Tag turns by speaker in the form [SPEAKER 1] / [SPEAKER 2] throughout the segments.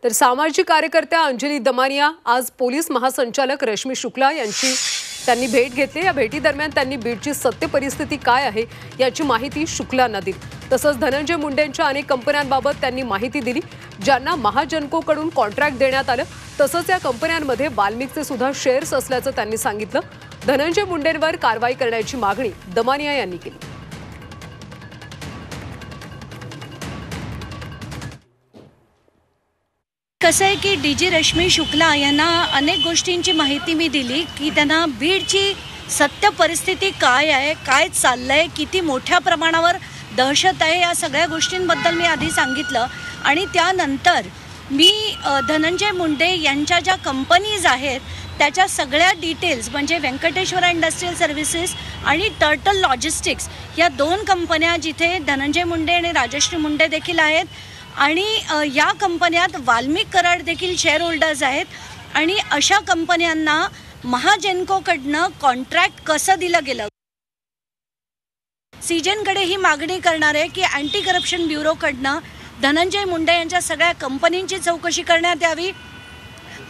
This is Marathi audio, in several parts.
[SPEAKER 1] तर सामाजिक कार्यकर्त्या अंजली दमानिया आज पोलीस महासंचालक रश्मी शुक्ला यांची भेट घेतली। या भेटीदरम्यान त्यांनी बीडची सत्य परिस्थिती काय आहे याची माहिती शुक्लांना दिली। तसंच धनंजय मुंडेंच्या अनेक कंपन्यांबाबत त्यांनी माहिती दिली, ज्यांना महाजनकोकडून कॉन्ट्रॅक्ट देण्यात आलं। तसंच या कंपन्यांमध्ये वाल्मिकचे सुद्धा शेअर्स असल्याचं त्यांनी सांगितलं। धनंजय मुंडेंवर कारवाई करण्याची मागणी दमानिया यांनी केली।
[SPEAKER 2] कसं आहे की डीजी रश्मी शुक्ला यांना अनेक गोष्टींची माहिती मी दिली की त्यांना बीडची सत्य परिस्थिती काय आहे, काय चाललंय, किती मोठ्या प्रमाणावर दहशत आहे, या सगळ्या गोष्टींबद्दल मी आधी सांगितलं। आणि त्यानंतर मी धनंजय मुंडे यांच्या ज्या कंपनीज आहेत त्याच्या सगळ्या डिटेल्स म्हणजे व्यंकटेश्वरा इंडस्ट्रियल सर्व्हिसेस आणि टर्टल लॉजिस्टिक्स या दोन कंपन्या जिथे धनंजय मुंडे आणि राजश्री मुंडे देखील आहेत आणि या कंपन्यात वाल्मिक कराड देखील शेअर होल्डर्स आहेत आणि अशा कंपन्यांना महाजेनकोकडनं कॉन्ट्रॅक्ट कसं दिलं गेलं। सीजनकडे ही मागणी करणार आहे की अँटी करप्शन ब्युरोकडनं धनंजय मुंडे यांच्या सगळ्या कंपनींची चौकशी करण्यात यावी।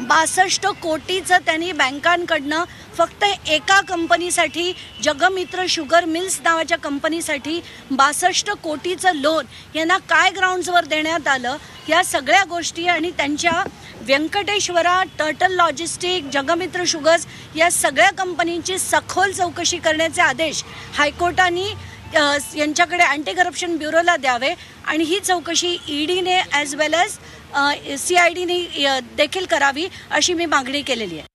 [SPEAKER 2] 62 कोटीचं त्यांनी बँकांकडनं फक्त एका कंपनीसाठी जगमित्र शुगर मिल्स नावाच्या कंपनीसाठी 62 कोटीचं लोन यांना काय ग्राउंड्सवर देण्यात आलं, या सगळ्या गोष्टी आणि त्यांच्या Venkateshwara, turtle logistic, Jagmitra sugars या सगळ्या कंपनींची सखोल चौकशी करण्याचे आदेश हायकोर्टाने यांच्याकडे अँटी करप्शन ब्युरोला द्यावे आणि ही चौकशी ईडीने ॲज वेल एज CIDने देखील करावी अशी मी मागणी केलेली आहे।